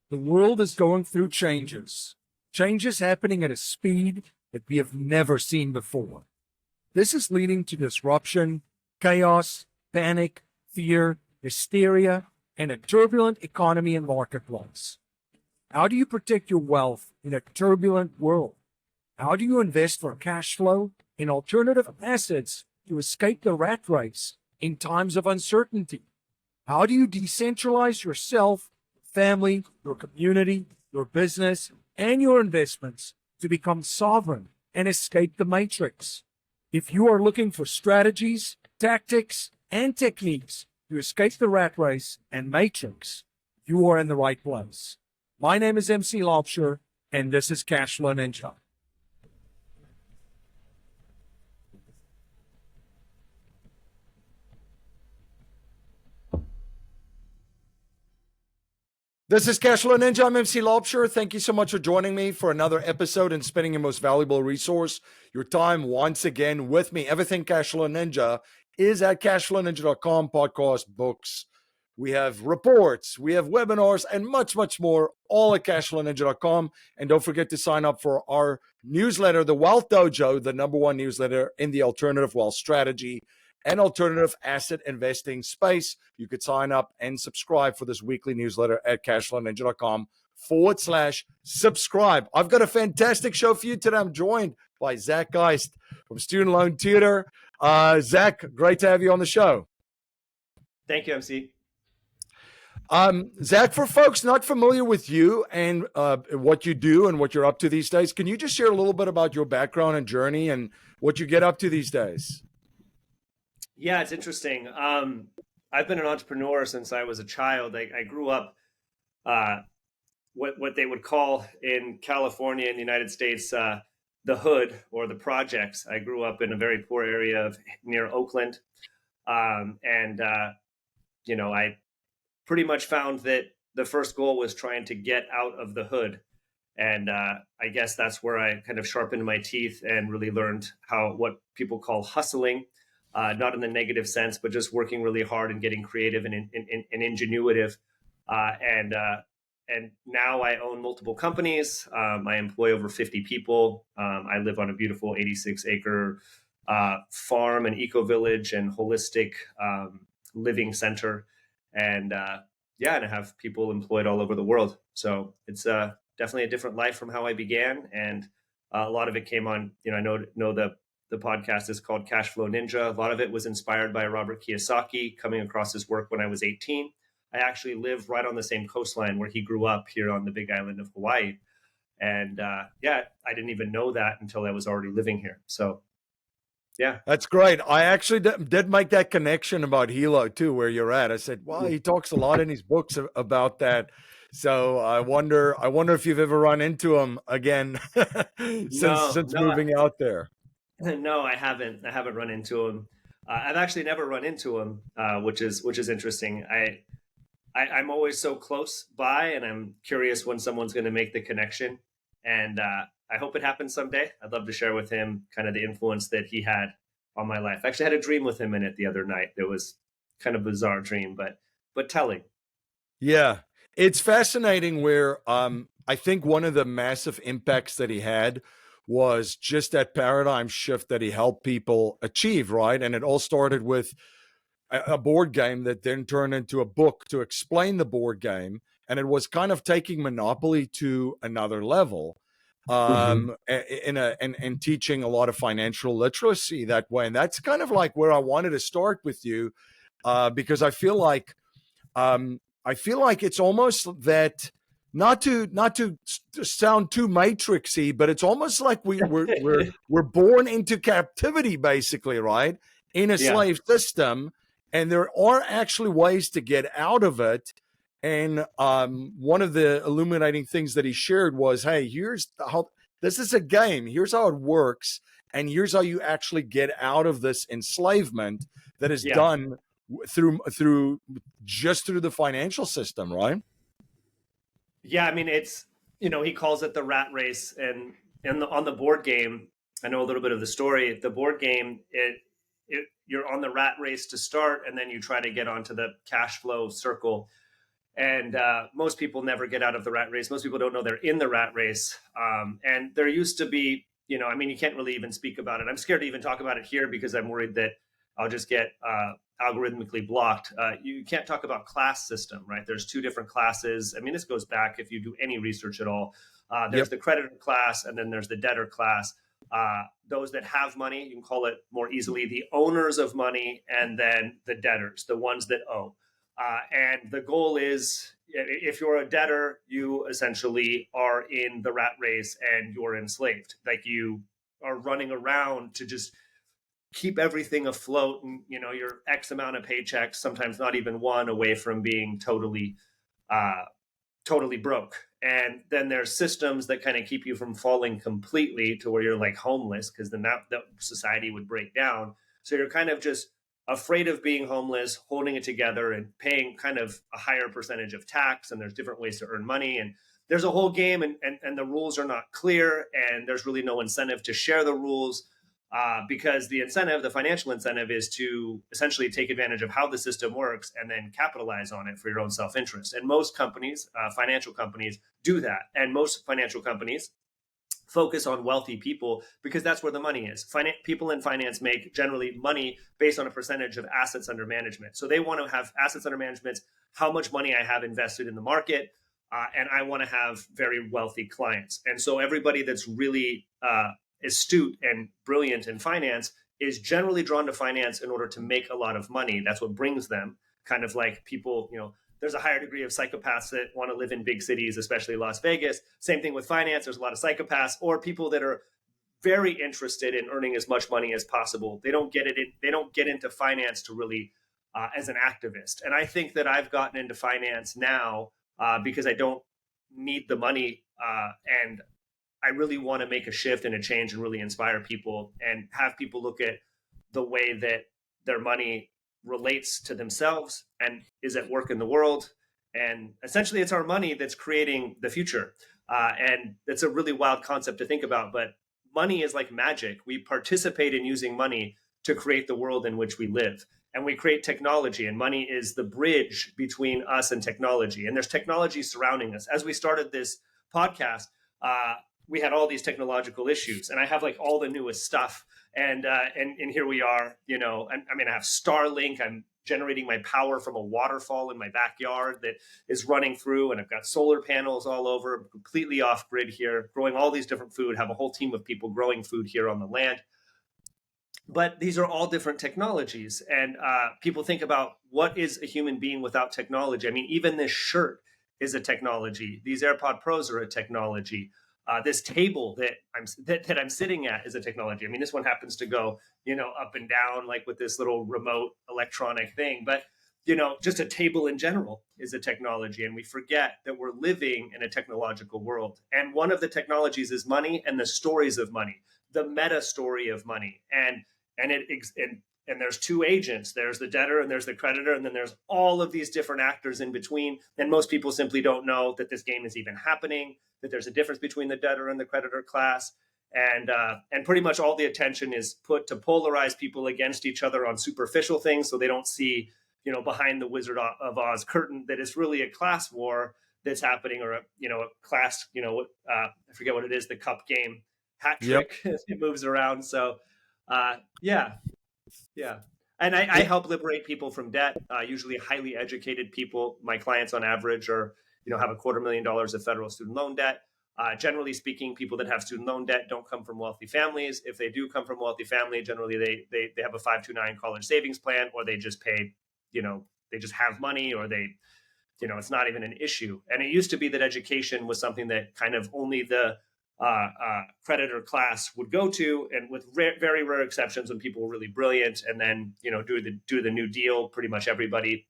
The world is going through changes happening at a speed that we have never seen before. This is leading to disruption, chaos, panic, fear, hysteria, and a turbulent economy and marketplace. How do you protect your wealth in a turbulent world? How do you invest for cash flow in alternative assets to escape the rat race in times of uncertainty? How do you decentralize yourself, family, your community, your business, and your investments to become sovereign and escape the matrix? If you are looking for strategies, tactics, and techniques to escape the rat race and matrix, you are in the right place. My name is MC Lobsher, and this is Cashflow Ninja. This is Cashflow Ninja. I'm MC Lobsher. Thank you so much for joining me for another episode and spending your most valuable resource, your time, once again with me. Everything Cashflow Ninja is at cashflowninja.com, podcast, books. We have reports, we have webinars, and much, much more, all at cashflowninja.com. And don't forget to sign up for our newsletter, The Wealth Dojo, the #1 newsletter in the alternative wealth strategy and alternative asset investing space. You could sign up and subscribe for this weekly newsletter at cashflowninja.com/subscribe. I've got a fantastic show for you today. I'm joined by Zack Geist from Student Loan Tutor. Zack, great to have you on the show. Thank you, MC. Zack, for folks not familiar with you and what you do and what you're up to these days, can you just share a little bit about your background and journey and what you get up to these days? Yeah, it's interesting. I've been an entrepreneur since I was a child. I grew up what they would call in California in the United States the hood or the projects. I grew up in a very poor area near Oakland, I pretty much found that the first goal was trying to get out of the hood. And I guess that's where I kind of sharpened my teeth and really learned what people call hustling. Not in the negative sense, but just working really hard and getting creative and ingenuitive. And now I own multiple companies. I employ over 50 people. I live on a beautiful 86-acre farm and eco-village and holistic living center. And and I have people employed all over the world. So it's definitely a different life from how I began. And a lot of it came on, I know the podcast is called Cashflow Ninja. A lot of it was inspired by Robert Kiyosaki, coming across his work when I was 18. I actually live right on the same coastline where he grew up here on the big island of Hawaii. And I didn't even know that until I was already living here. So, yeah. That's great. I actually did make that connection about Hilo too, where you're at. I said, well, he talks a lot in his books about that. So I wonder if you've ever run into him again since moving out there. No, I haven't run into him. I've actually never run into him, which is interesting. I'm always so close by, and I'm curious when someone's going to make the connection. And I hope it happens someday. I'd love to share with him kind of the influence that he had on my life. I actually had a dream with him in it the other night. It was kind of a bizarre dream, but telling. Yeah, it's fascinating where I think one of the massive impacts that he had was just that paradigm shift that he helped people achieve, right? And it all started with a board game that then turned into a book to explain the board game. And it was kind of taking Monopoly to another level and teaching a lot of financial literacy that way. And that's kind of like where I wanted to start with you because I feel like it's almost that, not to sound too matrixy, but it's almost like we're born into captivity, basically, right? In a slave system, and there are actually ways to get out of it. And one of the illuminating things that he shared was, hey, here's how this is a game. Here's how it works, and here's how you actually get out of this enslavement that is done through the financial system, right? Yeah, I mean, it's, he calls it the rat race, and on the board game, I know a little bit of the story. The board game, you're on the rat race to start, and then you try to get onto the cash flow circle. And most people never get out of the rat race. Most people don't know they're in the rat race. And there used to be, I mean, you can't really even speak about it. I'm scared to even talk about it here because I'm worried that I'll just get algorithmically blocked. You can't talk about class system, right? There's two different classes. I mean, this goes back if you do any research at all. There's the creditor class, and then there's the debtor class. Those that have money, you can call it more easily the owners of money, and then the debtors, the ones that owe. And the goal is, if you're a debtor, you essentially are in the rat race and you're enslaved. Like you are running around to just keep everything afloat, and you're X amount of paychecks, sometimes not even one, away from being totally broke. And then there's systems that kind of keep you from falling completely to where you're like homeless, because then that society would break down. So you're kind of just afraid of being homeless, holding it together and paying kind of a higher percentage of tax. And there's different ways to earn money. And there's a whole game, and the rules are not clear. And there's really no incentive to share the rules. Because the incentive, the financial incentive, is to essentially take advantage of how the system works and then capitalize on it for your own self-interest. And most companies, financial companies, do that. And most financial companies focus on wealthy people because that's where the money is. People in finance make generally money based on a percentage of assets under management. So they want to have assets under management, how much money I have invested in the market, and I want to have very wealthy clients. And so everybody that's really astute and brilliant in finance is generally drawn to finance in order to make a lot of money. That's what brings them. Kind of like people, there's a higher degree of psychopaths that want to live in big cities, especially Las Vegas. Same thing with finance. There's a lot of psychopaths or people that are very interested in earning as much money as possible. They don't get into finance to really as an activist. And I think that I've gotten into finance now because I don't need the money, and I really want to make a shift and a change and really inspire people and have people look at the way that their money relates to themselves and is at work in the world. And essentially, it's our money that's creating the future. And it's a really wild concept to think about, but money is like magic. We participate in using money to create the world in which we live. And we create technology, and money is the bridge between us and technology. And there's technology surrounding us. As we started this podcast, we had all these technological issues, and I have like all the newest stuff. And here we are, I have Starlink. I'm generating my power from a waterfall in my backyard that is running through, and I've got solar panels all over. I'm completely off grid here, growing all these different food, have a whole team of people growing food here on the land. But these are all different technologies. And people think about what is a human being without technology. I mean, even this shirt is a technology. These AirPod Pros are a technology. This table that I'm sitting at is a technology. I mean, this one happens to go, up and down, like with this little remote electronic thing. But, just a table in general is a technology. And we forget that we're living in a technological world. And one of the technologies is money and the stories of money, the meta story of money. And there's two agents. There's the debtor and there's the creditor. And then there's all of these different actors in between. And most people simply don't know that this game is even happening, that there's a difference between the debtor and the creditor class. And pretty much all the attention is put to polarize people against each other on superficial things, so they don't see, behind the Wizard of Oz curtain, that it's really a class war that's happening, or a class, I forget what it is, the cup game hat trick. Yep. It moves around. So yeah. And I help liberate people from debt, usually highly educated people. My clients on average are, have $250,000 of federal student loan debt. Generally speaking, people that have student loan debt don't come from wealthy families. If they do come from a wealthy family, generally they have a 529 college savings plan, or they just pay, they just have money, or they, it's not even an issue. And it used to be that education was something that kind of only the creditor class would go to, and with very rare exceptions when people were really brilliant, and then do the New Deal, pretty much everybody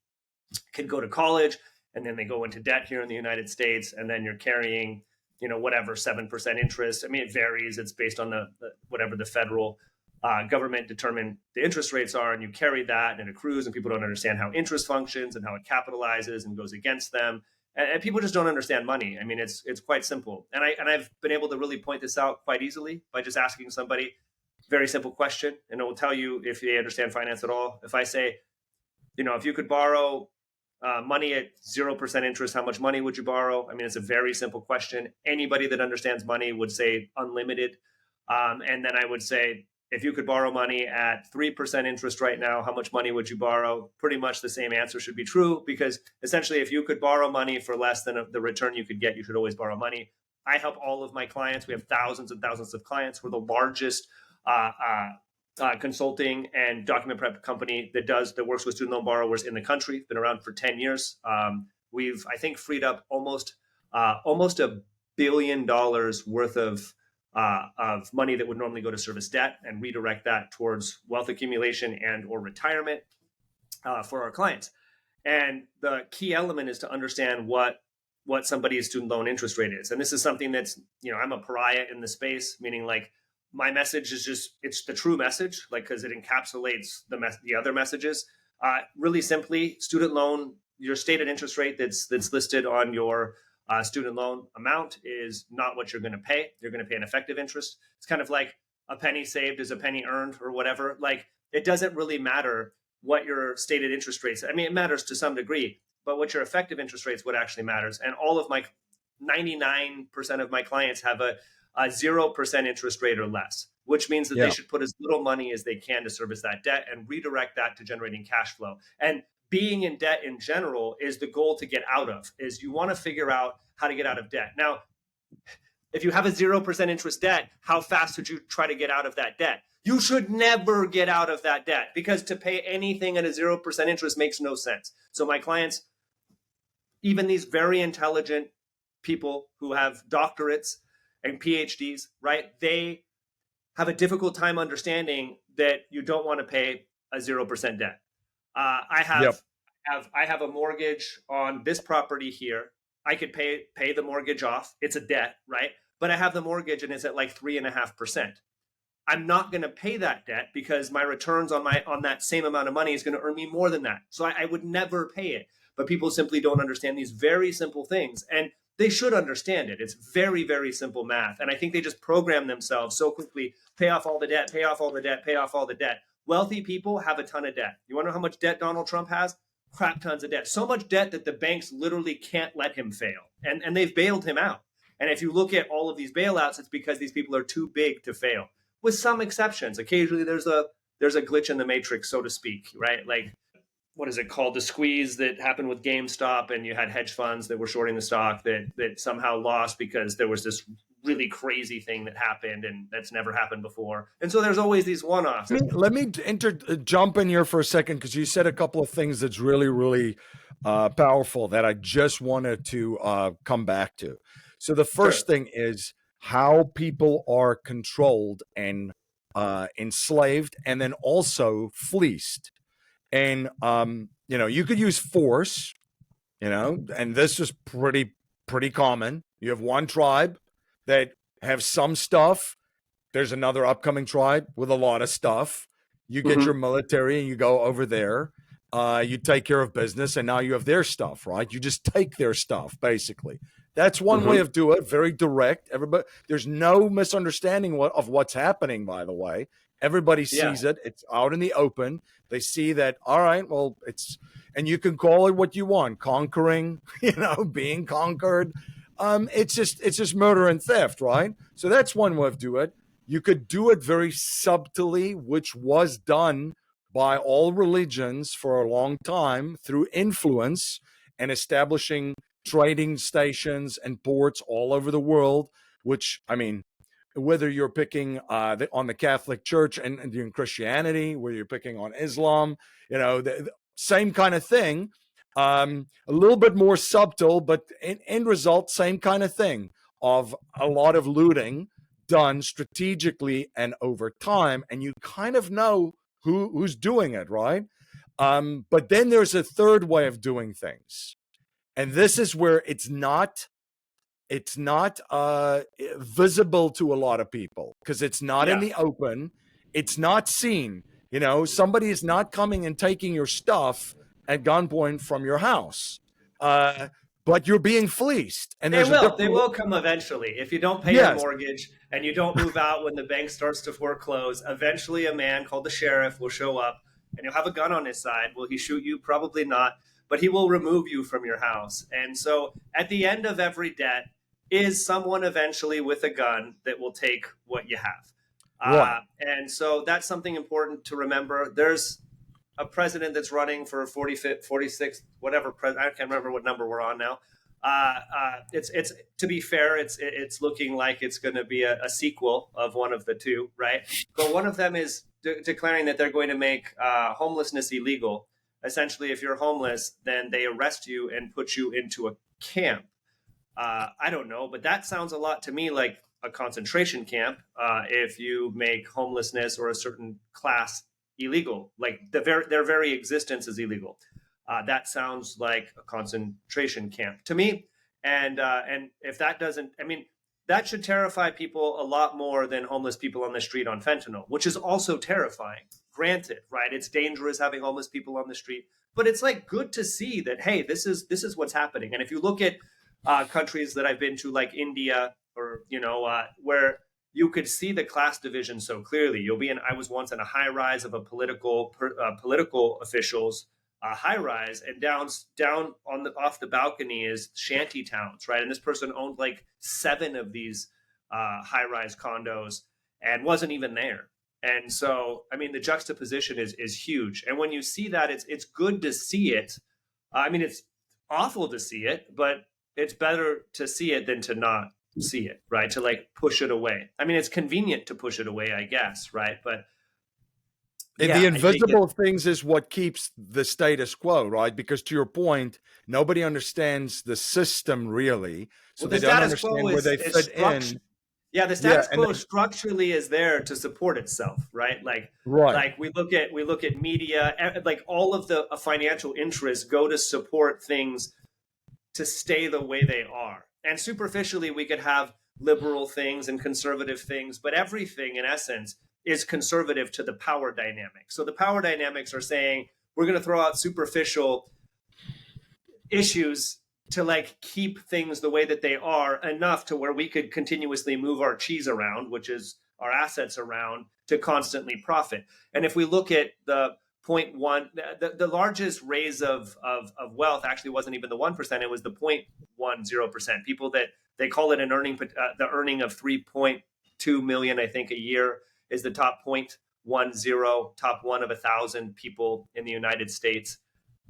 can go to college, and then they go into debt here in the United States, and then you're carrying whatever 7% interest. I mean, it varies. It's based on the whatever the federal government determined the interest rates are, and you carry that, and it accrues, and people don't understand how interest functions and how it capitalizes and goes against them. And people just don't understand money. I mean, it's quite simple. And I've been able to really point this out quite easily by just asking somebody a very simple question, and it will tell you if they understand finance at all. If I say, if you could borrow money at 0% interest, how much money would you borrow? I mean, it's a very simple question. Anybody that understands money would say unlimited. And then I would say, if you could borrow money at 3% interest right now, how much money would you borrow? Pretty much the same answer should be true, because essentially, if you could borrow money for less than the return you could get, you should always borrow money. I help all of my clients. We have thousands and thousands of clients. We're the largest consulting and document prep company that works with student loan borrowers in the country. Been around for 10 years. We've, I think, freed up almost $1 billion worth of money that would normally go to service debt and redirect that towards wealth accumulation and or retirement for our clients. And the key element is to understand what somebody's student loan interest rate is. And this is something that's, I'm a pariah in the space, meaning like my message is just, it's the true message, like, because it encapsulates the other messages. Really simply, student loan, your stated interest rate that's listed on your student loan amount is not what you're going to pay. You're going to pay an effective interest. It's kind of like a penny saved is a penny earned or whatever. Like, it doesn't really matter what your stated interest rates. I mean, it matters to some degree, but what your effective interest rates, what actually matters. And all of my 99% of my clients have a 0% interest rate or less, which means that they should put as little money as they can to service that debt and redirect that to generating cash flow. And being in debt in general is the goal to get out of, is you want to figure out how to get out of debt. Now, if you have a 0% interest debt, how fast would you try to get out of that debt? You should never get out of that debt, because to pay anything at a 0% interest makes no sense. So my clients, even these very intelligent people who have doctorates and PhDs, right? They have a difficult time understanding that you don't want to pay a 0% debt. I have a mortgage on this property here. I could pay the mortgage off. It's a debt, right? But I have the mortgage and it's at like 3.5%. I'm not going to pay that debt because my returns on that same amount of money is going to earn me more than that. So I would never pay it. But people simply don't understand these very simple things, and they should understand it. It's very, very simple math. And I think they just program themselves so quickly, pay off all the debt, pay off all the debt, pay off all the debt. Wealthy people have a ton of debt. You want to know how much debt Donald Trump has? Crap tons of debt. So much debt that the banks literally can't let him fail. And they've bailed him out. And if you look at all of these bailouts, it's because these people are too big to fail, with some exceptions. Occasionally there's a glitch in the matrix, so to speak, right? Like, what is it called? The squeeze that happened with GameStop, and you had hedge funds that were shorting the stock that somehow lost because there was this really crazy thing that happened, and that's never happened before. And so there's always these one-offs. Let me jump in here for a second, because you said a couple of things that's really, really powerful that I just wanted to come back to. So the first thing is how people are controlled and enslaved, and then also fleeced. And, you could use force, and this is pretty common. You have one tribe that have some stuff. There's another upcoming tribe with a lot of stuff. You get your military and you go over there. You take care of business, and now you have their stuff, right? You just take their stuff, basically. That's one way of doing it, very direct. Everybody, there's no misunderstanding of what's happening, by the way. Everybody sees it. It's out in the open. They see that, all right, well, and you can call it what you want, conquering, being conquered. It's just murder and theft, right? So that's one way of doing it. You could do it very subtly, which was done by all religions for a long time through influence and establishing trading stations and ports all over the world, which, I mean, whether you're picking on the Catholic Church and in Christianity, whether you're picking on Islam, the same kind of thing, a little bit more subtle, but end result, same kind of thing of a lot of looting done strategically and over time. And you kind of know who's doing it, right? But then there's a third way of doing things. And this is where it's not visible to a lot of people, because it's not in the open. It's not seen. Somebody is not coming and taking your stuff at gunpoint from your house, but you're being fleeced. And they will come eventually. If you don't pay your mortgage and you don't move out when the bank starts to foreclose, eventually a man called the sheriff will show up, and he'll have a gun on his side. Will he shoot you? Probably not. but he will remove you from your house. And so at the end of every debt is someone eventually with a gun that will take what you have. Right. And so that's something important to remember. There's a president that's running for 45th, 46th, whatever. I can't remember what number we're on now. It's to be fair, it's looking like it's going to be a sequel of one of the two, right? But one of them is declaring that they're going to make homelessness illegal. Essentially, if you're homeless, then they arrest you and put you into a camp. I don't know, but that sounds a lot to me like a concentration camp. If you make homelessness or a certain class illegal, like their very existence is illegal. That sounds like a concentration camp to me. And if that doesn't, I mean, that should terrify people a lot more than homeless people on the street on fentanyl, which is also terrifying. Granted, right? It's dangerous having homeless people on the street, but it's like good to see that, hey, this is what's happening. And if you look at countries that I've been to, like India, or where you could see the class division so clearly. I was once in a high rise of a political officials high rise, and down on off the balcony is shanty towns, right? And this person owned like 7 of these high rise condos and wasn't even there. And so, I mean, the juxtaposition is huge. And when you see that, it's good to see it. I mean, it's awful to see it, but it's better to see it than to not see it, right? To like push it away. I mean, it's convenient to push it away, I guess, right? But the invisible things is what keeps the status quo, right? Because to your point, nobody understands the system really, so they don't understand where they fit in. Yeah, the status quo structurally is there to support itself, right? Like we look at media, like all of the financial interests go to support things to stay the way they are. And superficially, we could have liberal things and conservative things, but everything in essence is conservative to the power dynamics. So the power dynamics are saying we're going to throw out superficial issues to like keep things the way that they are, enough to where we could continuously move our cheese around, which is our assets around, to constantly profit. And if we look at the 0.1, the largest raise of wealth actually wasn't even the 1%, it was the 0.10%. People that they call it an earning, the earning of 3.2 million, I think, a year is the top 0.10, top one of 1,000 people in the United States.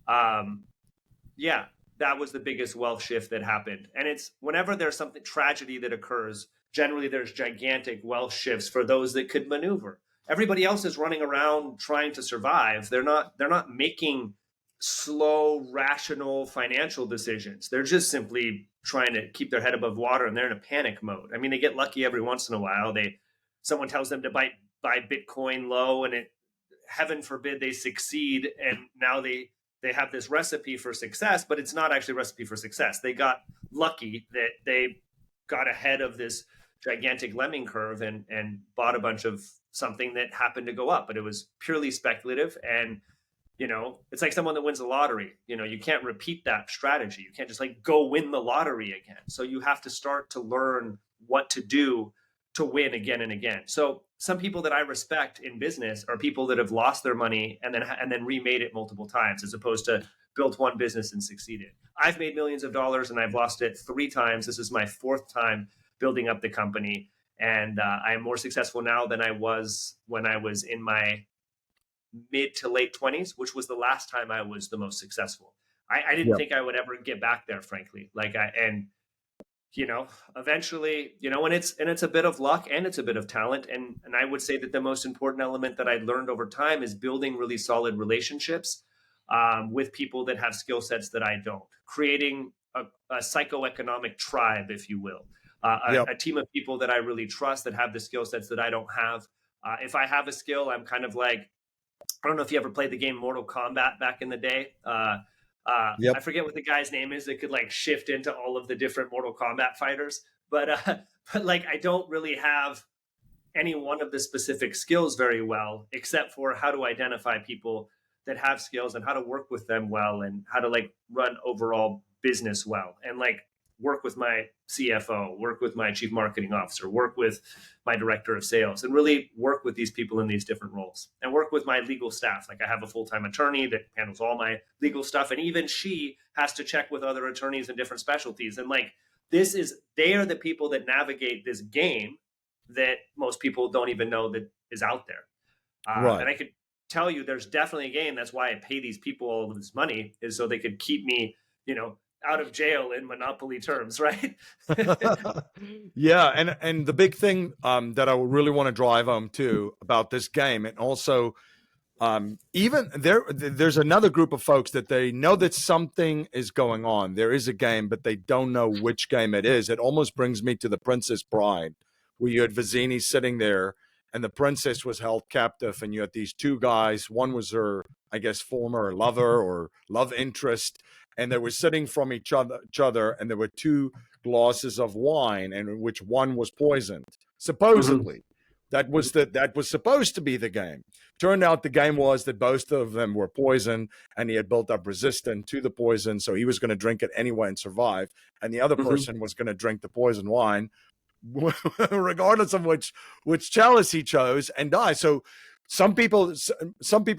Yeah, that was the biggest wealth shift that happened. And it's whenever there's something tragedy that occurs, generally there's gigantic wealth shifts for those that could maneuver. Everybody else is running around trying to survive. They're not making slow, rational financial decisions. They're just simply trying to keep their head above water, and they're in a panic mode. I mean, they get lucky every once in a while. Someone tells them to buy Bitcoin low, and heaven forbid they succeed, and now they have this recipe for success, but it's not actually a recipe for success. They got lucky that they got ahead of this gigantic lemming curve and bought a bunch of something that happened to go up, but it was purely speculative. And it's like someone that wins the lottery. You can't repeat that strategy. You can't just like go win the lottery again. So you have to start to learn what to do to win again and again. So some people that I respect in business are people that have lost their money and then remade it multiple times, as opposed to built one business and succeeded. I've made millions of dollars and I've lost it 3 times. This is my 4th time building up the company. And I am more successful now than I was when I was in my mid to late 20s, which was the last time I was the most successful. I didn't think I would ever get back there, frankly. Eventually, and it's a bit of luck and it's a bit of talent. And I would say that the most important element that I learned over time is building really solid relationships with people that have skill sets that I don't, creating a psychoeconomic tribe, if you will, a team of people that I really trust that have the skill sets that I don't have. If I have a skill, I'm kind of like, I don't know if you ever played the game Mortal Kombat back in the day. I forget what the guy's name is that could like shift into all of the different Mortal Kombat fighters, but like I don't really have any one of the specific skills very well, except for how to identify people that have skills and how to work with them well and how to like run overall business well. And like work with my CFO, work with my chief marketing officer, work with my director of sales, and really work with these people in these different roles, and work with my legal staff. Like I have a full-time attorney that handles all my legal stuff, and even she has to check with other attorneys in different specialties. And like they are the people that navigate this game that most people don't even know that is out there. Right. And I could tell you there's definitely a game. That's why I pay these people all of this money, is so they could keep me, out of jail in monopoly terms, right? Yeah, and the big thing that I really want to drive home too about this game, and also even there's another group of folks that they know that something is going on. There is a game, but they don't know which game it is. It almost brings me to The Princess Bride, where you had Vizzini sitting there, and the princess was held captive, and you had these two guys. One was her, I guess, former lover or love interest, and they were sitting from each other, and there were two glasses of wine, and which one was poisoned, supposedly. That was supposed to be the game. Turned out the game was that both of them were poisoned, and he had built up resistance to the poison, so he was going to drink it anyway and survive, and the other person was going to drink the poison wine, regardless of which chalice he chose, and die. So some people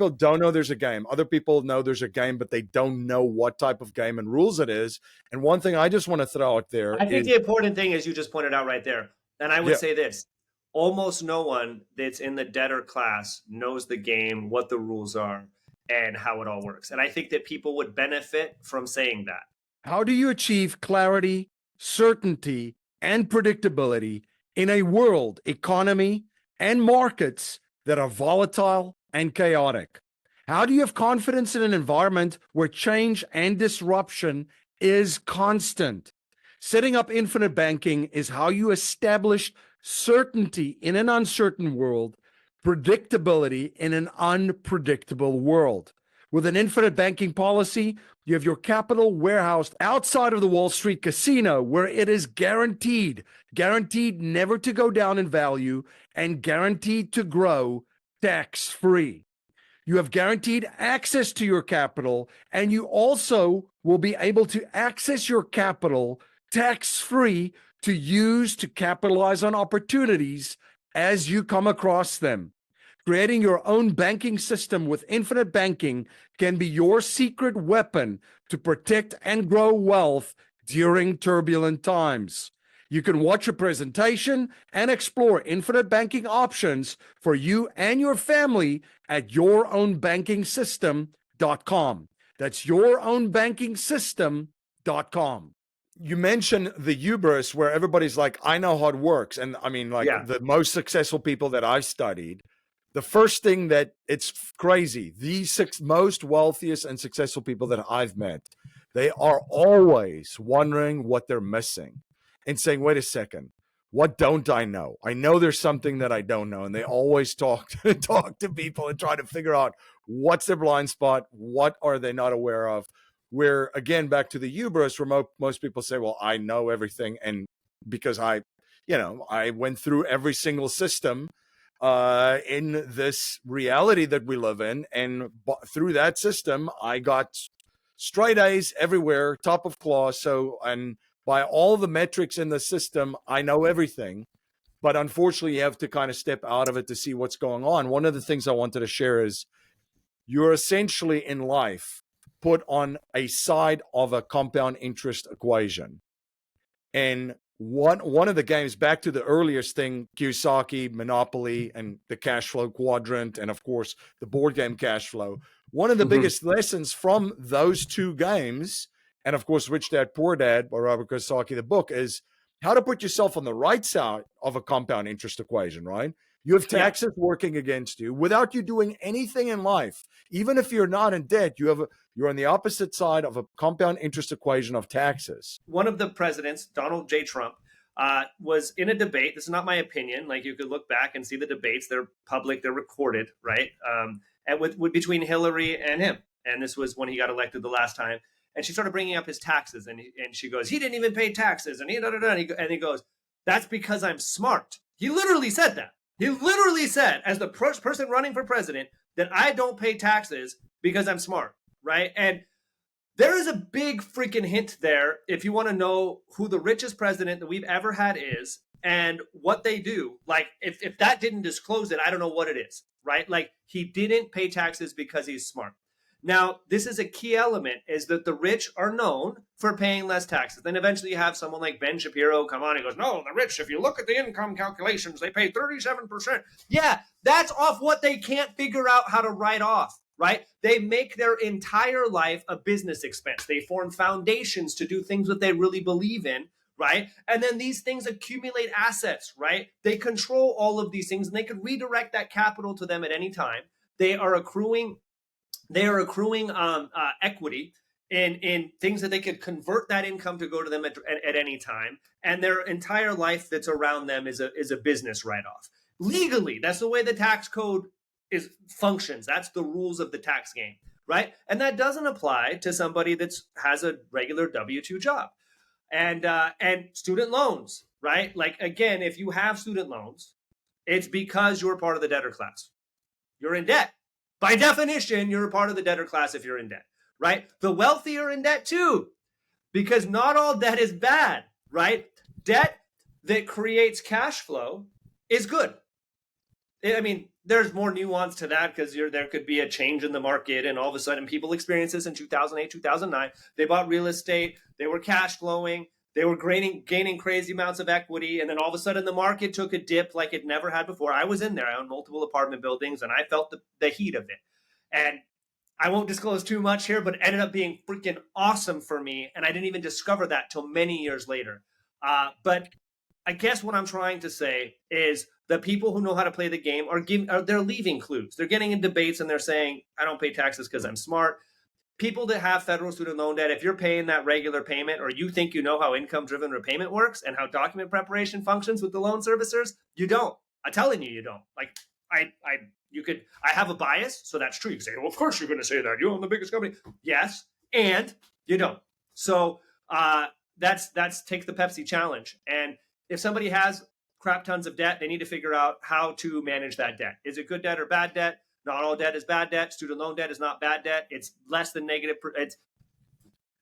don't know there's a game. Other people know there's a game, but they don't know what type of game and rules it is. And one thing I just want to throw out there, I think the important thing is you just pointed out right there, and I would say this: almost no one that's in the debtor class knows the game, what the rules are, and how it all works. And I think that people would benefit from saying that. How do you achieve clarity, certainty, and predictability in a world, economy, and markets that are volatile and chaotic? How do you have confidence in an environment where change and disruption is constant? Setting up infinite banking is how you establish certainty in an uncertain world, predictability in an unpredictable world. With an infinite banking policy, you have your capital warehoused outside of the Wall Street casino, where it is guaranteed never to go down in value and guaranteed to grow tax-free. You have guaranteed access to your capital, and you also will be able to access your capital tax-free to use to capitalize on opportunities as you come across them. Creating your own banking system with infinite banking can be your secret weapon to protect and grow wealth during turbulent times. You can watch a presentation and explore infinite banking options for you and your family at yourownbankingsystem.com. That's yourownbankingsystem.com. You mentioned the hubris where everybody's like, I know how it works. And I mean, the most successful people that I've studied, the first thing that it's crazy, the six most wealthiest and successful people that I've met, they are always wondering what they're missing and saying, wait a second, what don't I know? I know there's something that I don't know. And they always talk to people and try to figure out what's their blind spot, what are they not aware of. Where, again, back to the hubris, where most people say, well, I know everything. And because I went through every single system in this reality that we live in. And through that system, I got straight A's everywhere, top of class. So, and by all the metrics in the system, I know everything. But unfortunately, you have to kind of step out of it to see what's going on. One of the things I wanted to share is you're essentially in life put on a side of a compound interest equation. And one of the games, back to the earliest thing, Kiyosaki, Monopoly, and the cash flow quadrant, and of course, the board game cash flow. One of the biggest lessons from those two games, and of course, Rich Dad, Poor Dad by Robert Kiyosaki, the book, is how to put yourself on the right side of a compound interest equation, right? You have taxes working against you without you doing anything in life. Even if you're not in debt, you're on the opposite side of a compound interest equation of taxes. One of the presidents, Donald J. Trump, was in a debate. This is not my opinion. Like, you could look back and see the debates. They're public. They're recorded, right? And between Hillary and him. And this was when he got elected the last time. And she started bringing up his taxes. And she goes, he didn't even pay taxes. And he goes, that's because I'm smart. He literally said that. He literally said, as the person running for president, that I don't pay taxes because I'm smart, right? And There is a big freaking hint there if you want to know who the richest president that we've ever had is and what they do. Like, if that didn't disclose it, I don't know what it is, right? Like, he didn't pay taxes because he's smart. Now, this is a key element, is that the rich are known for paying less taxes. Then eventually you have someone like Ben Shapiro come on and goes, no, the rich, if you look at the income calculations, they pay 37%. Yeah, that's off what they can't figure out how to write off, right? They make their entire life a business expense. They form foundations to do things that they really believe in, right? And then these things accumulate assets, right? They control all of these things and they can redirect that capital to them at any time. They are accruing equity in things that they could convert that income to go to them at any time, and their entire life that's around them is a business write-off. Legally, that's the way the tax code functions. That's the rules of the tax game, right? And that doesn't apply to somebody that has a regular W-2 job. And student loans, right? Like, again, if you have student loans, it's because you're part of the debtor class. You're in debt. By definition, you're a part of the debtor class if you're in debt, right? The wealthy are in debt too, because not all debt is bad, right? Debt that creates cash flow is good. I mean, there's more nuance to that because there could be a change in the market and all of a sudden people experienced this in 2008, 2009. They bought real estate. They were cash flowing. They were gaining crazy amounts of equity. And then all of a sudden the market took a dip like it never had before. I was in there. I owned multiple apartment buildings and I felt the heat of it. And I won't disclose too much here, but it ended up being freaking awesome for me. And I didn't even discover that till many years later. But I guess what I'm trying to say is the people who know how to play the game they're leaving clues. They're getting in debates and they're saying, I don't pay taxes because I'm smart. People that have federal student loan debt, if you're paying that regular payment or you think you know how income-driven repayment works and how document preparation functions with the loan servicers, you don't. I'm telling you, you don't. Like, I have a bias, so that's true. You say, well, of course you're going to say that. You own the biggest company. Yes, and you don't. So that's take the Pepsi challenge. And if somebody has crap tons of debt, they need to figure out how to manage that debt. Is it good debt or bad debt? Not all debt is bad debt. Student loan debt is not bad debt. It's less than negative.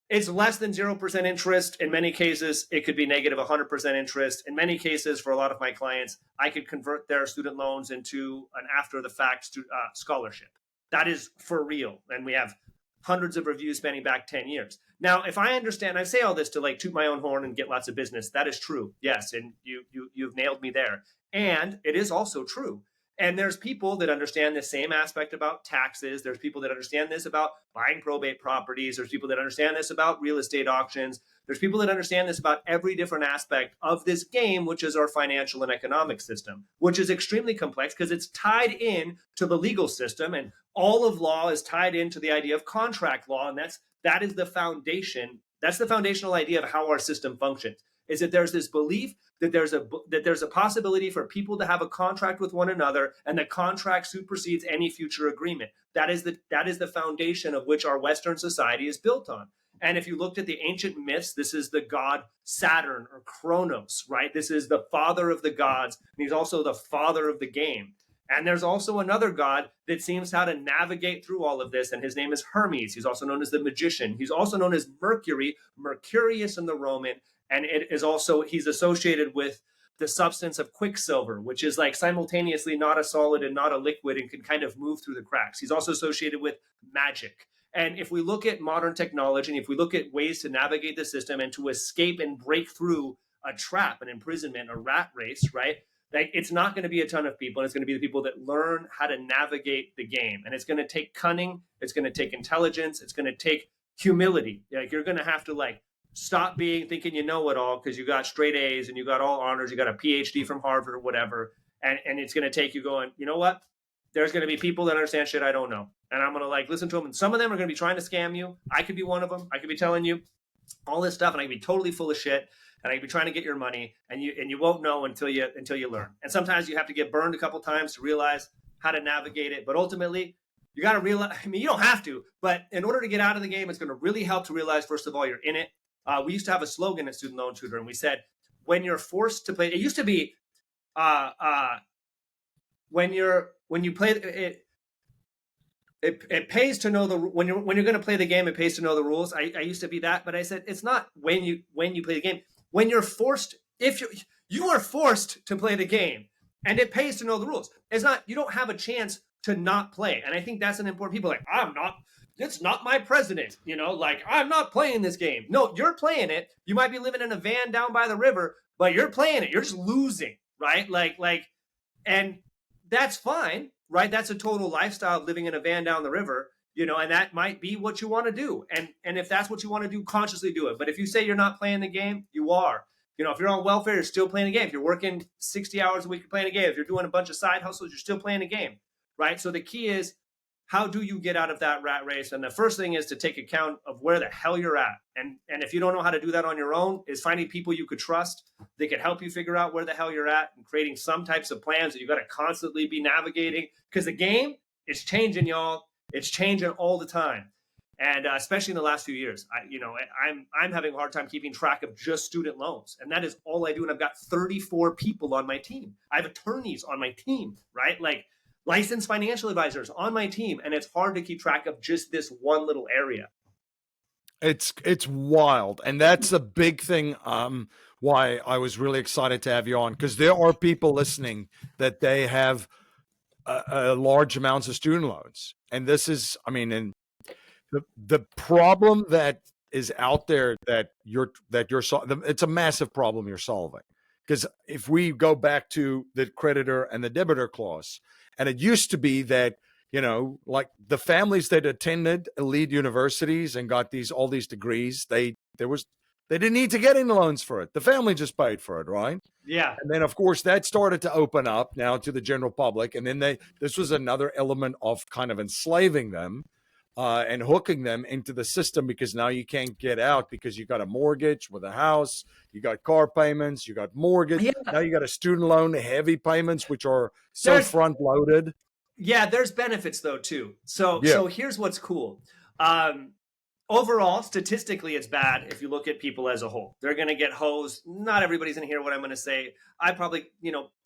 It's less than 0% interest. In many cases, it could be negative 100% interest. In many cases, for a lot of my clients, I could convert their student loans into an after-the-fact scholarship. That is for real. And we have hundreds of reviews spanning back 10 years. Now, if I understand, I say all this to like toot my own horn and get lots of business. That is true. Yes, and you've nailed me there. And it is also true. And there's people that understand the same aspect about taxes. There's people that understand this about buying probate properties. There's people that understand this about real estate auctions. There's people that understand this about every different aspect of this game, which is our financial and economic system, which is extremely complex because it's tied in to the legal system. And all of law is tied into the idea of contract law. And that is the foundation. That's the foundational idea of how our system functions, is that there's this belief that there's a possibility for people to have a contract with one another, and the contract supersedes any future agreement. That is the foundation of which our Western society is built on. And if you looked at the ancient myths, this is the god Saturn or Kronos, right? This is the father of the gods, and he's also the father of the game. And there's also another god that seems how to navigate through all of this, and his name is Hermes. He's also known as the magician. He's also known as Mercury, Mercurius in the Roman. And it is also, he's associated with the substance of quicksilver, which is like simultaneously not a solid and not a liquid and can kind of move through the cracks. He's also associated with magic. And if we look at modern technology, and if we look at ways to navigate the system and to escape and break through a trap, an imprisonment, a rat race, right? Like, it's not going to be a ton of people. And it's going to be the people that learn how to navigate the game. And it's going to take cunning. It's going to take intelligence. It's going to take humility. Like, you're going to have to stop thinking you know it all because you got straight A's and you got all honors, you got a PhD from Harvard or whatever. And it's going to take you going, you know what? There's going to be people that understand shit I don't know. And I'm going to listen to them. And some of them are going to be trying to scam you. I could be one of them. I could be telling you all this stuff and I could be totally full of shit. And I could be trying to get your money and you won't know until you learn. And sometimes you have to get burned a couple times to realize how to navigate it. But ultimately, you got to realize, you don't have to, but in order to get out of the game, it's going to really help to realize, first of all, you're in it. We used to have a slogan at Student Loan Tutor, and we said, when you're forced to play, it used to be, when you play it, it pays to know when you're going to play the game, it pays to know the rules. I used to be that, but I said it's not when you play the game. When you're forced, if you are forced to play the game, and it pays to know the rules. It's not, you don't have a chance to not play. And I think that's an important, people like, it's not my president, like I'm not playing this game. No, you're playing it. You might be living in a van down by the river, but you're playing it. You're just losing, right? And that's fine, right? That's a total lifestyle of living in a van down the river, and that might be what you want to do. And if that's what you want to do, consciously do it. But if you say you're not playing the game, you are. If you're on welfare, you're still playing a game. If you're working 60 hours a week, you're playing a game. If you're doing a bunch of side hustles, you're still playing a game, right? So the key is, how do you get out of that rat race? And the first thing is to take account of where the hell you're at. And if you don't know how to do that on your own, is finding people you could trust. They can help you figure out where the hell you're at and creating some types of plans that you got to constantly be navigating, because the game is changing, y'all. It's changing all the time. And especially in the last few years, I'm having a hard time keeping track of just student loans. And that is all I do. And I've got 34 people on my team. I have attorneys on my team, right? Like licensed financial advisors on my team. And it's hard to keep track of just this one little area. It's wild. And that's a big thing why I was really excited to have you on, because there are people listening that they have large amounts of student loans. And this is, the problem that is out there that you're it's a massive problem you're solving. Because if we go back to the creditor and the debitor clause, and it used to be that, like the families that attended elite universities and got all these degrees, they didn't need to get any loans for it. The family just paid for it, right? Yeah. And then of course that started to open up now to the general public. And then this was another element of kind of enslaving them. And hooking them into the system, because now you can't get out because you got a mortgage with a house, you got car payments, you got mortgage. Yeah. Now you got a student loan, heavy payments, which are so front loaded. Yeah, there's benefits though too. So here's what's cool. Overall, statistically, it's bad if you look at people as a whole. They're going to get hosed. Not everybody's going to hear what I'm going to say. I probably,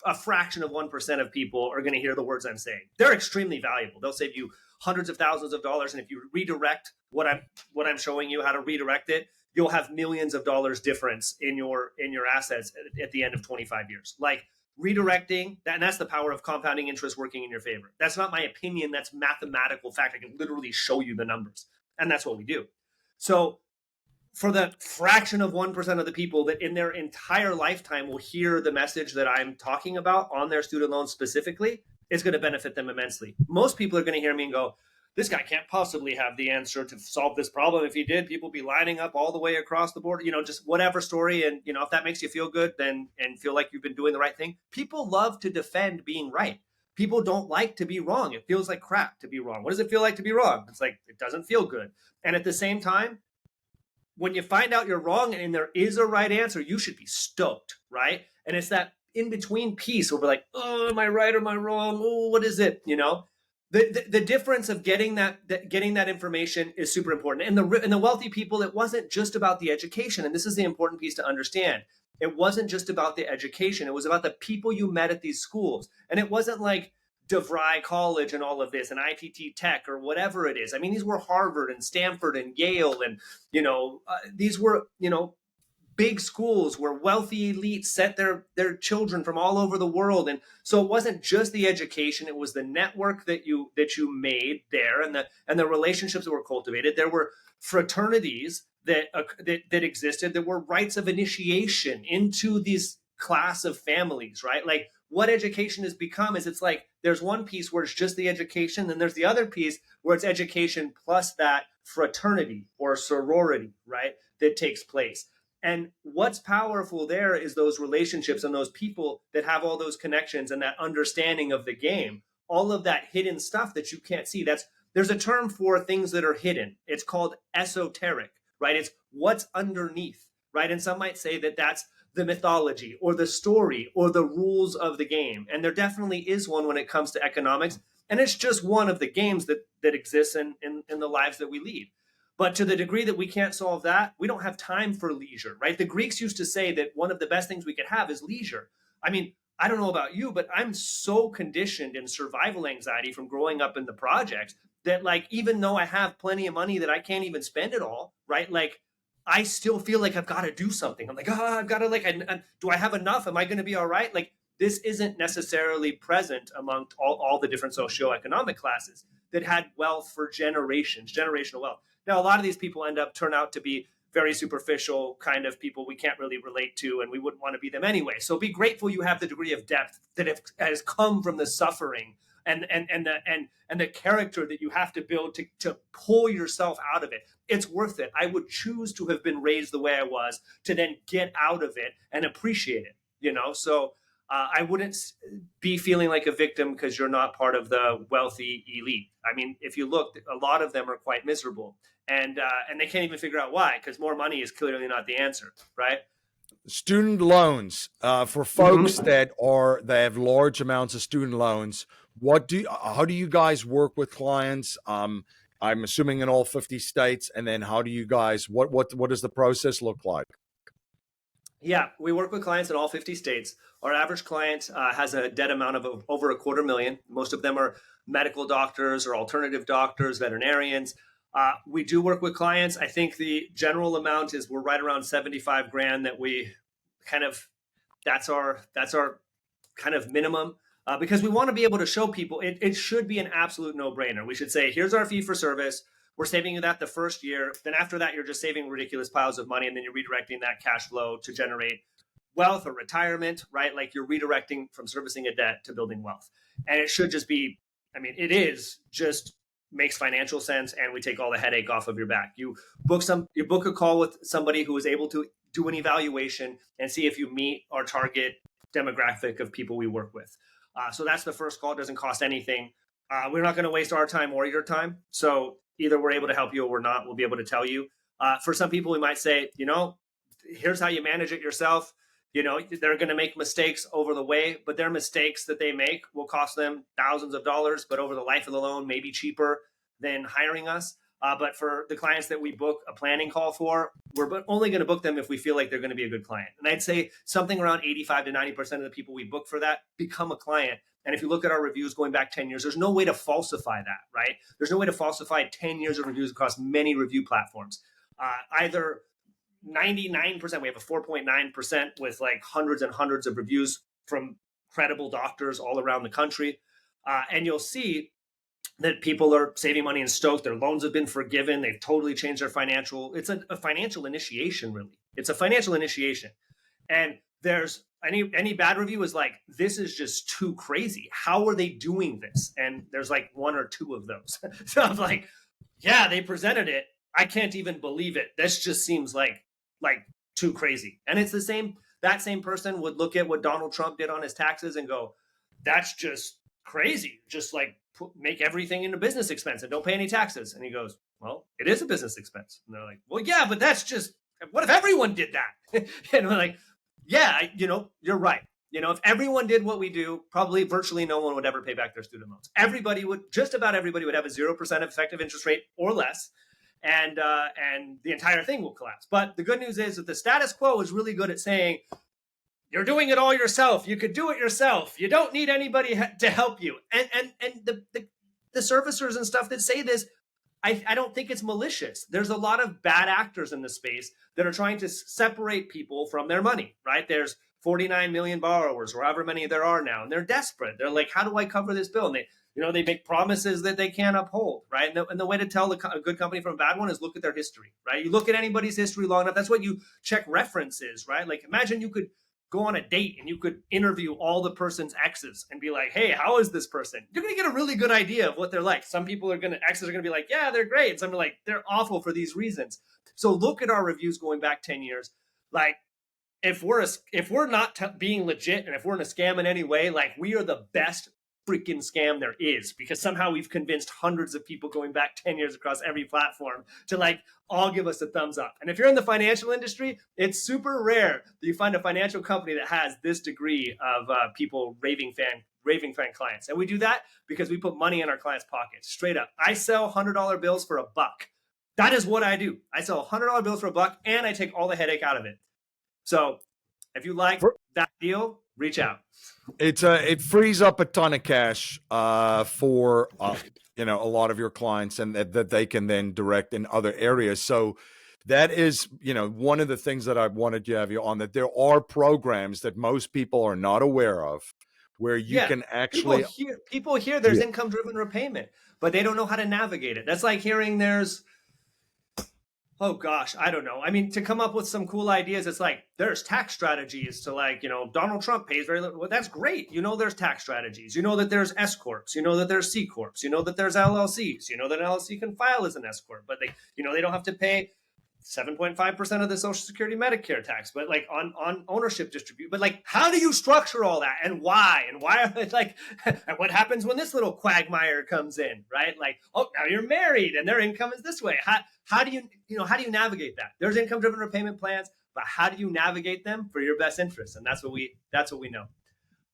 a fraction of 1% of people are going to hear the words I'm saying. They're extremely valuable. They'll save you hundreds of thousands of dollars. And if you redirect what I'm showing you how to redirect it, you'll have millions of dollars difference in your assets at the end of 25 years. Like redirecting, and that's the power of compounding interest working in your favor. That's not my opinion. That's mathematical fact. I can literally show you the numbers. And that's what we do. So for the fraction of 1% of the people that in their entire lifetime will hear the message that I'm talking about on their student loans specifically, it's going to benefit them immensely. Most people are going to hear me and go, this guy can't possibly have the answer to solve this problem. If he did, people would be lining up all the way across the board, just whatever story. And, if that makes you feel good, then and feel like you've been doing the right thing. People love to defend being right. People don't like to be wrong. It feels like crap to be wrong. What does it feel like to be wrong? It's like, it doesn't feel good. And at the same time, when you find out you're wrong and there is a right answer, you should be stoked, right? And it's that in-between piece where we're like, oh, am I right or am I wrong? Oh, what is it? The difference of getting that information is super important. And the wealthy people, it wasn't just about the education. And this is the important piece to understand. It wasn't just about the education. It was about the people you met at these schools. And it wasn't like DeVry College and all of this and ITT Tech or whatever it is. I mean, these were Harvard and Stanford and Yale. And, these were, big schools where wealthy elites sent their children from all over the world. And so it wasn't just the education. It was the network that you made there and the relationships that were cultivated. There were fraternities that existed. There were rites of initiation into these class of families, right? Like what education has become is it's like there's one piece where it's just the education, then there's the other piece where it's education plus that fraternity or sorority, right, that takes place. And what's powerful there is those relationships and those people that have all those connections and that understanding of the game, all of that hidden stuff that you can't see. There's a term for things that are hidden. It's called esoteric, right? It's what's underneath, right? And some might say that that's the mythology or the story or the rules of the game. And there definitely is one when it comes to economics. And it's just one of the games that exists in the lives that we lead. But to the degree that we can't solve that, we don't have time for leisure, right? The Greeks used to say that one of the best things we could have is leisure. I mean, I don't know about you, but I'm so conditioned in survival anxiety from growing up in the projects that like, even though I have plenty of money that I can't even spend it all, right? Like, I still feel like I've got to do something. I'm like, I've got to like, do I have enough? Am I going to be all right? Like, this isn't necessarily present among all the different socioeconomic classes that had wealth for generations, generational wealth. Now, a lot of these people turn out to be very superficial kind of people we can't really relate to, and we wouldn't want to be them anyway. So be grateful you have the degree of depth that has come from the suffering and the character that you have to build to pull yourself out of it. It's worth it. I would choose to have been raised the way I was to then get out of it and appreciate it, you know? So I wouldn't be feeling like a victim because you're not part of the wealthy elite. I mean, if you look, a lot of them are quite miserable, and they can't even figure out why, because more money is clearly not the answer, right? Student loans, for folks that have large amounts of student loans. How do you guys work with clients? I'm assuming in all 50 states, and then how do you guys? What does the process look like? Yeah, we work with clients in all 50 states. Our average client has a debt amount of over $250,000. Most of them are medical doctors or alternative doctors, veterinarians. We do work with clients. I think the general amount is we're right around 75 grand that we kind of, that's our kind of minimum. Because we want to be able to show people it should be an absolute no-brainer. We should say, here's our fee for service. We're saving you that the first year. Then after that, you're just saving ridiculous piles of money, and then you're redirecting that cash flow to generate wealth or retirement, right? Like, you're redirecting from servicing a debt to building wealth. And it should just be, I mean, it is just makes financial sense, and we take all the headache off of your back. You book a call with somebody who is able to do an evaluation and see if you meet our target demographic of people we work with. So that's the first call. It doesn't cost anything. We're not going to waste our time or your time. So either we're able to help you or we're not. We'll be able to tell you. For some people, we might say, here's how you manage it yourself. They're going to make mistakes over the way, but their mistakes that they make will cost them thousands of dollars, but over the life of the loan, maybe cheaper than hiring us. But for the clients that we book a planning call for, we're only going to book them if we feel like they're going to be a good client. And I'd say something around 85 to 90% of the people we book for that become a client. And if you look at our reviews going back 10 years, there's no way to falsify that, right? There's no way to falsify 10 years of reviews across many review platforms. Either 99%, we have a 4.9% with like hundreds and hundreds of reviews from credible doctors all around the country. And you'll see that people are saving money and stoked. Their loans have been forgiven. They've totally changed their financial. It's a financial initiation, really. It's a financial initiation. And there's any bad review is like, this is just too crazy. How are they doing this? And there's like one or two of those. So I'm like, yeah, they presented it. I can't even believe it. This just seems like too crazy. And it's that same person would look at what Donald Trump did on his taxes and go, that's just crazy. Just like make everything into business expense and don't pay any taxes. And he goes, well, it is a business expense. And they're like, well, yeah, but that's just, what if everyone did that? And we're like, yeah, you're right. If everyone did what we do, probably virtually no one would ever pay back their student loans. Just about everybody would have a 0% effective interest rate or less. And the entire thing will collapse. But the good news is that the status quo is really good at saying, you're doing it all yourself. You could do it yourself. You don't need anybody to help you. And the servicers and stuff that say this, I don't think it's malicious. There's a lot of bad actors in the space that are trying to separate people from their money, right? There's 49 million borrowers, or however many there are now, and they're desperate. They're like, how do I cover this bill? And they make promises that they can't uphold, right? And the way to tell a good company from a bad one is look at their history, right? You look at anybody's history long enough. That's what you check references, right? Like, imagine you could go on a date and you could interview all the person's exes and be like, hey, how is this person? You're going to get a really good idea of what they're like. Some exes are going to be like, yeah, they're great. And some are like, they're awful for these reasons. So look at our reviews going back 10 years. Like, if we're not being legit and if we're in a scam in any way, like, we are the best freaking scam there is, because somehow we've convinced hundreds of people going back 10 years across every platform to like all give us a thumbs up. And if you're in the financial industry, it's super rare that you find a financial company that has this degree of people raving fan clients. And we do that because we put money in our clients' pockets, straight up. I sell $100 bills for $1. That is what I do. I sell $100 bills for $1, and I take all the headache out of it. So if you like that deal, reach out. It frees up a ton of cash for a lot of your clients, and that they can then direct in other areas. So that is, one of the things that I wanted to have you on, that there are programs that most people are not aware of where you Yeah. can actually, People hear there's yeah, income driven repayment, but they don't know how to navigate it. That's like hearing there's, oh gosh, I don't know. I mean, to come up with some cool ideas, it's like there's tax strategies to, like, Donald Trump pays very little. Well, that's great. There's tax strategies. That there's S corps. That there's C corps. That there's LLCs. That an LLC can file as an S corp, but they don't have to pay 7.5% of the Social Security Medicare tax, but like on ownership distribute. But like, how do you structure all that, and why? And why are they like, and what happens when this little quagmire comes in, right? Like, oh, now you're married and their income is this way. How do you navigate that? There's income driven repayment plans, but how do you navigate them for your best interest? And that's what we know.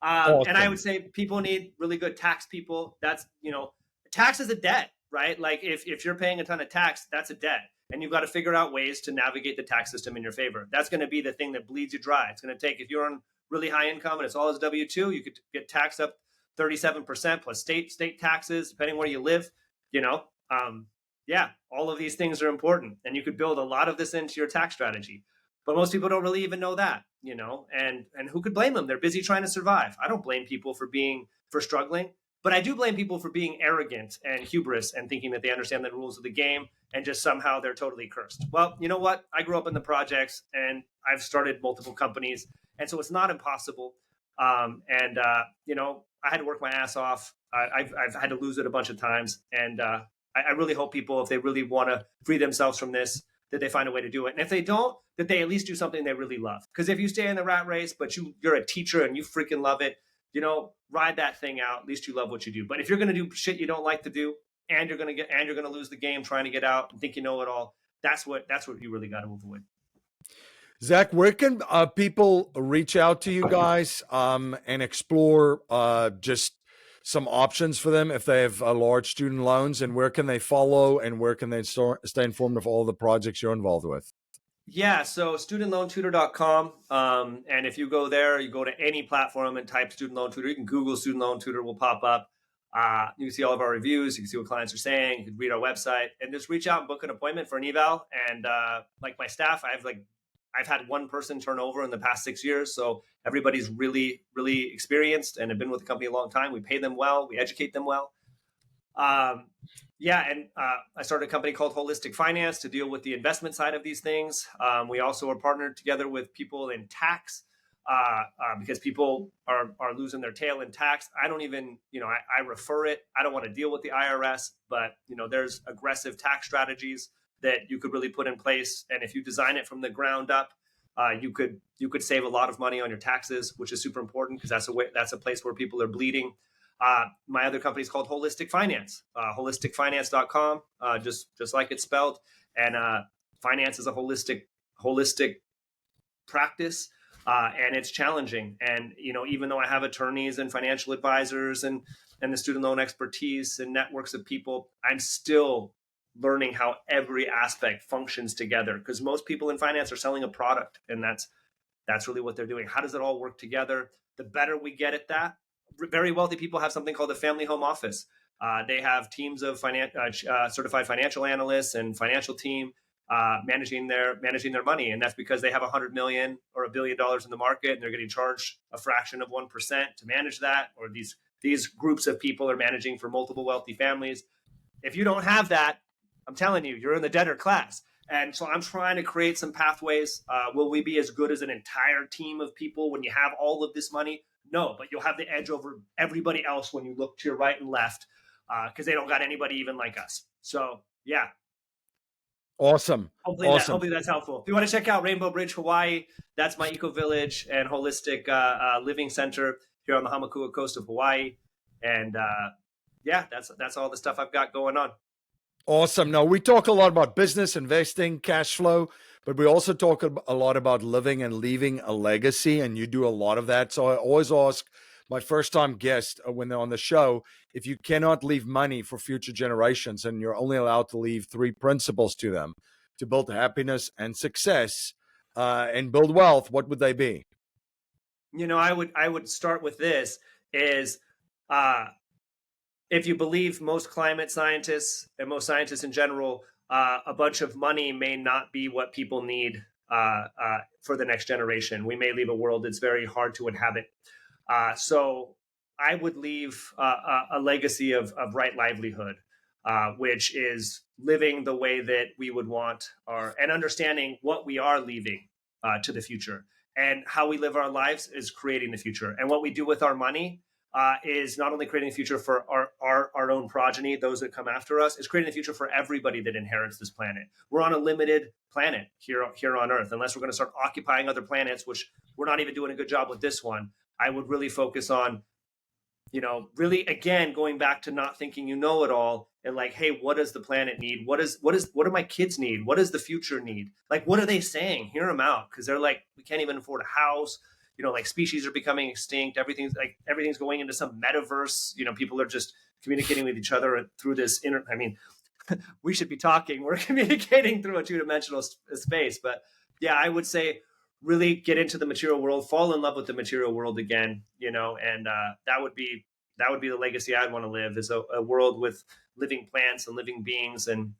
And I would say people need really good tax people. That's, tax is a debt, right? Like if you're paying a ton of tax, that's a debt. And you've got to figure out ways to navigate the tax system in your favor. That's going to be the thing that bleeds you dry. It's going to take, if you're on really high income and it's all as W-2, you could get taxed up 37% plus state taxes, depending where you live. Yeah, all of these things are important. And you could build a lot of this into your tax strategy. But most people don't really even know that, and who could blame them? They're busy trying to survive. I don't blame people for struggling. But I do blame people for being arrogant and hubris and thinking that they understand the rules of the game and just somehow they're totally cursed. Well, you know what? I grew up in the projects and I've started multiple companies. And so it's not impossible. I had to work my ass off. I've had to lose it a bunch of times. And I really hope people, if they really want to free themselves from this, that they find a way to do it. And if they don't, that they at least do something they really love. Because if you stay in the rat race, but you're a teacher and you freaking love it, ride that thing out. At least you love what you do. But if you're going to do shit you don't like to do, and you're going to lose the game trying to get out and think you know it all, that's what you really got to avoid. Zach, where can people reach out to you guys and explore just some options for them if they have large student loans, and where can they follow, and where can they stay informed of all the projects you're involved with? Yeah, so studentloantutor.com. And if you go there, you go to any platform and type Student Loan Tutor. You can Google Student Loan Tutor, will pop up. You can see all of our reviews. You can see what clients are saying. You can read our website and just reach out and book an appointment for an eval. And like my staff, I've had one person turn over in the past 6 years. So everybody's really, really experienced and have been with the company a long time. We pay them well. We educate them well. I started a company called Holistic Finance to deal with the investment side of these things. We also are partnered together with people in tax because people are losing their tail in tax. I don't even, I refer it. I don't want to deal with the IRS, but there's aggressive tax strategies that you could really put in place. And if you design it from the ground up, you could save a lot of money on your taxes, which is super important because that's a place where people are bleeding. My other company is called Holistic Finance, holisticfinance.com, just like it's spelled. And finance is a holistic practice, and it's challenging. And, even though I have attorneys and financial advisors and the student loan expertise and networks of people, I'm still learning how every aspect functions together, because most people in finance are selling a product, and that's really what they're doing. How does it all work together? The better we get at that, very wealthy people have something called a family home office. They have teams of certified financial analysts and financial team managing their money, and that's because they have $100 million or $1 billion in the market, and they're getting charged a fraction of 1% to manage that. Or these groups of people are managing for multiple wealthy families. If you don't have that, I'm telling you, you're in the debtor class. And so I'm trying to create some pathways. Will we be as good as an entire team of people when you have all of this money? No, but you'll have the edge over everybody else when you look to your right and left, because they don't got anybody even like us. So, yeah. Awesome. Hopefully that's helpful. If you want to check out Rainbow Bridge, Hawaii, that's my eco village and holistic living center here on the Hamakua coast of Hawaii. And that's all the stuff I've got going on. Awesome. Now, we talk a lot about business, investing, cash flow, but we also talk a lot about living and leaving a legacy, and you do a lot of that. So I always ask my first-time guest when they're on the show, if you cannot leave money for future generations and you're only allowed to leave 3 principles to them to build happiness and success and build wealth, what would they be? I would start with this is if you believe most climate scientists and most scientists in general, a bunch of money may not be what people need for the next generation. We may leave a world that's very hard to inhabit. So I would leave a legacy of right livelihood, which is living the way that we would want, and understanding what we are leaving to the future. And how we live our lives is creating the future. And what we do with our money is not only creating a future for our own progeny, those that come after us, it's creating a future for everybody that inherits this planet. We're on a limited planet here on Earth. Unless we're going to start occupying other planets, which we're not even doing a good job with this one, I would really focus on, really, again, going back to not thinking you know it all, and like, hey, what does the planet need? What do my kids need? What does the future need? Like, what are they saying? Hear them out, because they're like, we can't even afford a house. Like species are becoming extinct. Everything's going into some metaverse. People are just communicating with each other through this we should be talking. We're communicating through a two-dimensional space. But yeah, I would say really get into the material world, fall in love with the material world again, and that would be the legacy I'd want to live, is a world with living plants and living beings and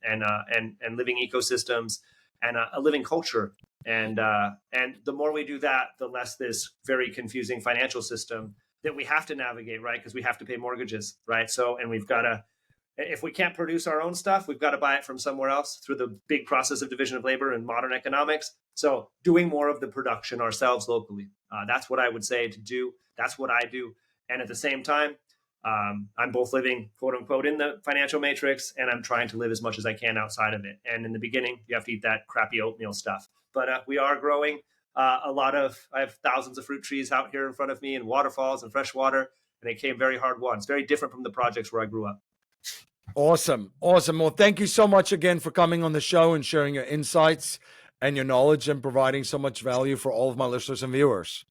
living ecosystems and a living culture. And the more we do that, the less this very confusing financial system that we have to navigate, right? Because we have to pay mortgages, right? So, and we've got to, if we can't produce our own stuff, we've got to buy it from somewhere else through the big process of division of labor and modern economics. So doing more of the production ourselves locally, that's what I would say to do. That's what I do. And at the same time, I'm both living, quote unquote, in the financial matrix, and I'm trying to live as much as I can outside of it. And in the beginning, you have to eat that crappy oatmeal stuff. But we are growing I have thousands of fruit trees out here in front of me, and waterfalls and fresh water, and they came very hard won. It's very different from the projects where I grew up. Awesome. Well, thank you so much again for coming on the show and sharing your insights and your knowledge and providing so much value for all of my listeners and viewers.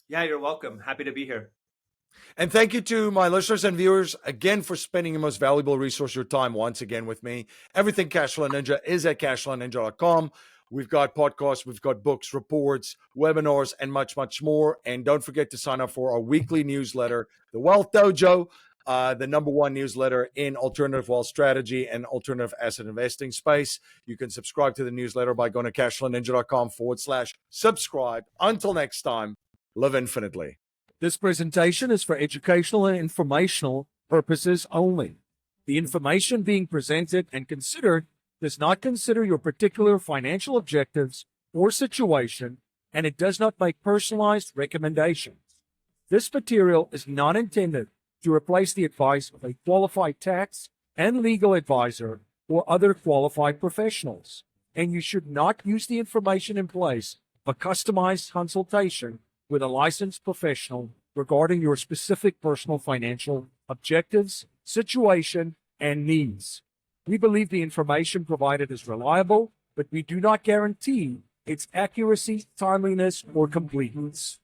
Yeah, you're welcome. Happy to be here. And thank you to my listeners and viewers again for spending your most valuable resource, your time, once again with me. Everything Cashflow Ninja is at cashflowninja.com. We've got podcasts, we've got books, reports, webinars, and much, much more. And don't forget to sign up for our weekly newsletter, The Wealth Dojo, the #1 newsletter in alternative wealth strategy and alternative asset investing space. You can subscribe to the newsletter by going to cashflowninja.com/subscribe. Until next time, live infinitely. This presentation is for educational and informational purposes only. The information being presented and considered does not consider your particular financial objectives or situation, and it does not make personalized recommendations. This material is not intended to replace the advice of a qualified tax and legal advisor or other qualified professionals, and you should not use the information in place of a customized consultation with a licensed professional regarding your specific personal financial objectives, situation, and needs. We believe the information provided is reliable, but we do not guarantee its accuracy, timeliness, or completeness.